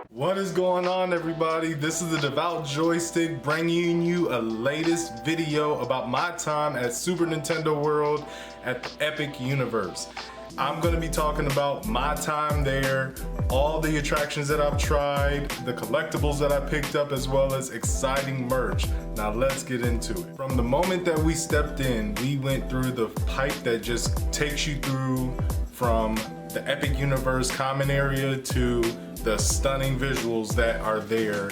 What is going on, everybody? This is the Devout Joystick bringing you a latest video about my time at Super Nintendo World at the Epic Universe. I'm going to be talking about my time there, all the attractions that I've tried, the collectibles that I picked up, as well as exciting merch. Now let's get into it. From the moment that we stepped in, we went through the pipe that just takes you through from the Epic Universe common area to the stunning visuals that are there.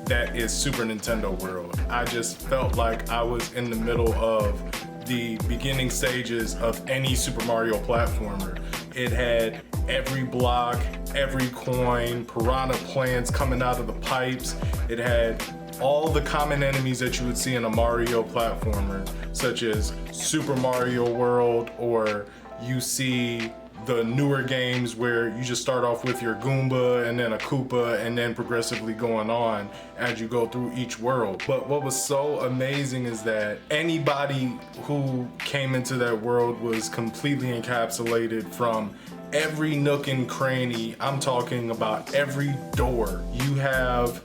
That is Super Nintendo World. I just felt like I was in the middle of the beginning stages of any Super Mario platformer. It had every block, every coin, piranha plants coming out of the pipes. It had all the common enemies that you would see in a Mario platformer, such as Super Mario World, or you see the newer games where you just start off with your Goomba and then a Koopa and then progressively going on as you go through each world. But what was so amazing is that anybody who came into that world was completely encapsulated from every nook and cranny. I'm talking about every door. You have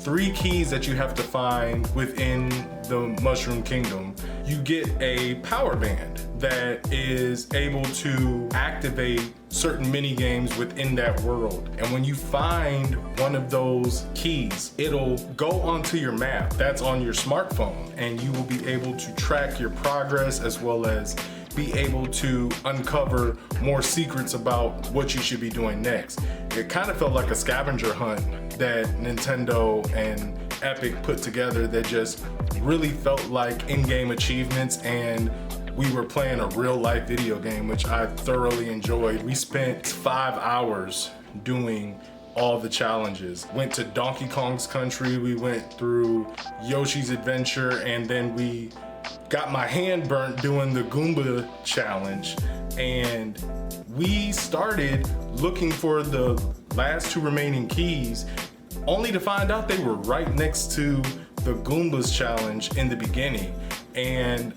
3 keys that you have to find within the Mushroom Kingdom. You get a power band that is able to activate certain mini games within that world. And when you find one of those keys, it'll go onto your map that's on your smartphone, and you will be able to track your progress as well as be able to uncover more secrets about what you should be doing next. It kind of felt like a scavenger hunt that Nintendo and Epic put together that just really felt like in-game achievements, and we were playing a real-life video game, which I thoroughly enjoyed. We spent 5 hours doing all the challenges. Went to Donkey Kong's country, we went through Yoshi's Adventure, and then we got my hand burnt doing the Goomba challenge. And we started looking for the last 2 remaining keys, only to find out they were right next to the Goombas challenge in the beginning. And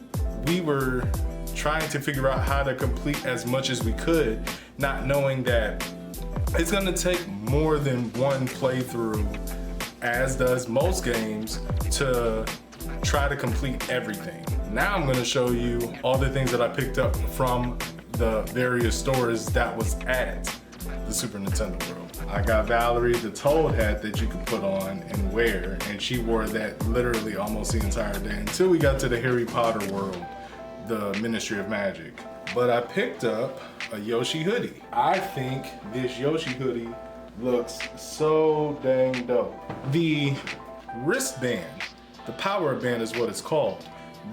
we were trying to figure out how to complete as much as we could, not knowing that it's gonna take more than one playthrough, as does most games, to try to complete everything. Now I'm gonna show you all the things that I picked up from the various stores that was at the Super Nintendo World. I got Valerie the Toad hat that you could put on and wear, and she wore that literally almost the entire day until we got to the Harry Potter world, the Ministry of Magic. But I picked up a Yoshi hoodie. I think this Yoshi hoodie looks so dang dope. The wristband, the power band is what it's called.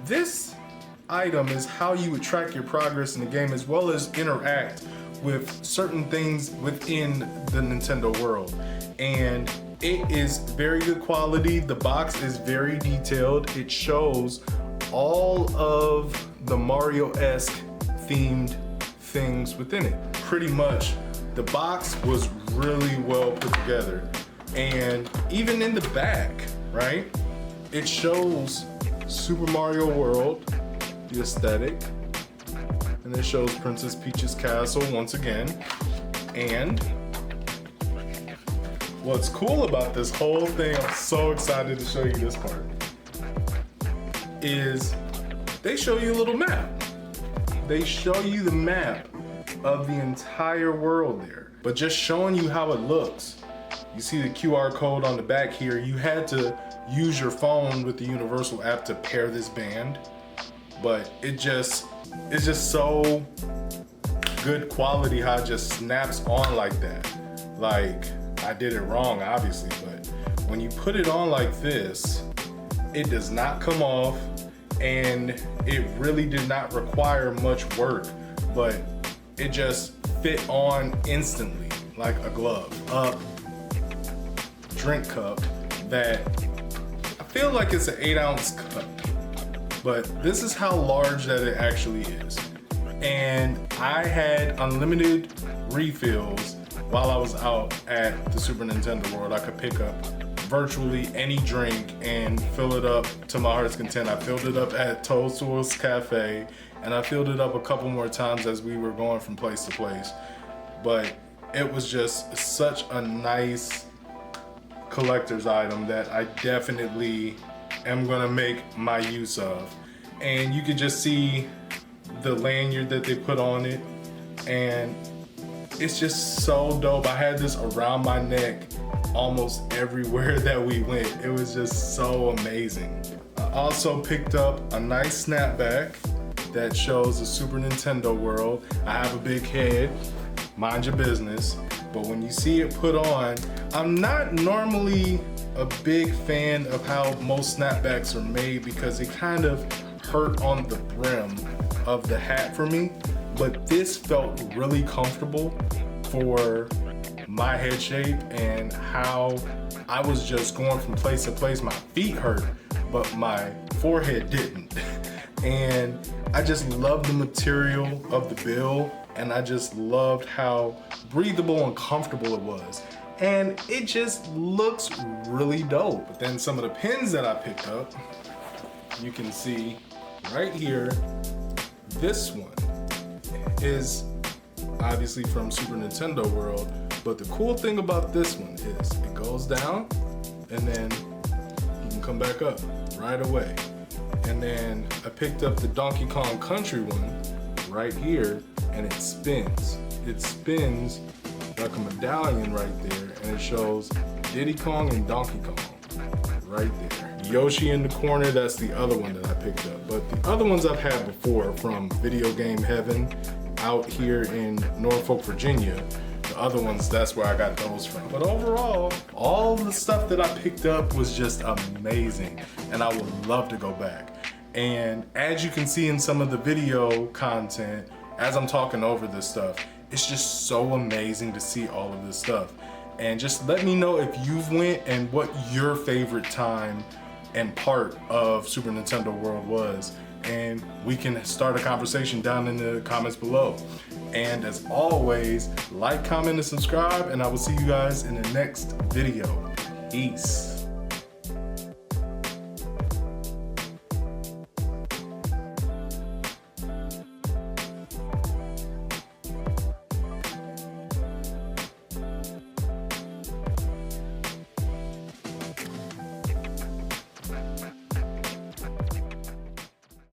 This item is how you would track your progress in the game as well as interact with certain things within the Nintendo world. And it is very good quality. The box is very detailed. It shows all of the Mario-esque themed things within it. Pretty much, the box was really well put together. And even in the back, right? It shows Super Mario World, the aesthetic, and it shows Princess Peach's castle once again. And what's cool about this whole thing, I'm so excited to show you this part, is they show you a little map. They show you the map of the entire world there, but just showing you how it looks. You see the QR code on the back here. You had to use your phone with the Universal app to pair this band, but it's just so good quality how it just snaps on like that. Like, I did it wrong obviously, but when you put it on like this, it does not come off, and it really did not require much work, but it just fit on instantly like a glove. Drink cup that I feel like it's an 8-ounce cup, but this is how large that it actually is. And I had unlimited refills while I was out at the Super Nintendo World. I could pick up virtually any drink and fill it up to my heart's content. I filled it up at Toadstool's Cafe, and I filled it up a couple more times as we were going from place to place. But it was just such a nice collector's item that I definitely am gonna make my use of. And you can just see the lanyard that they put on it, and it's just so dope. I had this around my neck almost everywhere that we went. It was just so amazing. I also picked up a nice snapback that shows the Super Nintendo world. I have a big head, mind your business, but when you see it put on, I'm not normally a big fan of how most snapbacks are made because they kind of hurt on the brim of the hat for me, but this felt really comfortable for my head shape and how I was just going from place to place. My feet hurt, but my forehead didn't. And I just loved the material of the bill, and I just loved how breathable and comfortable it was. And it just looks really dope. But then some of the pins that I picked up, you can see right here, this one is obviously from Super Nintendo World, but the cool thing about this one is it goes down and then you can come back up right away. And then I picked up the Donkey Kong Country one right here, and it spins. It spins like a medallion right there, and it shows Diddy Kong and Donkey Kong right there. Yoshi in the corner, that's the other one that I picked up. But the other ones I've had before from Video Game Heaven out here in Norfolk, Virginia. The other ones, that's where I got those from. But overall, all the stuff that I picked up was just amazing, and I would love to go back. And as you can see in some of the video content, as I'm talking over this stuff, it's just so amazing to see all of this stuff. And just let me know if you've went and what your favorite time and part of Super Nintendo World was. And we can start a conversation down in the comments below. And as always, like, comment, and subscribe, and I will see you guys in the next video. Peace.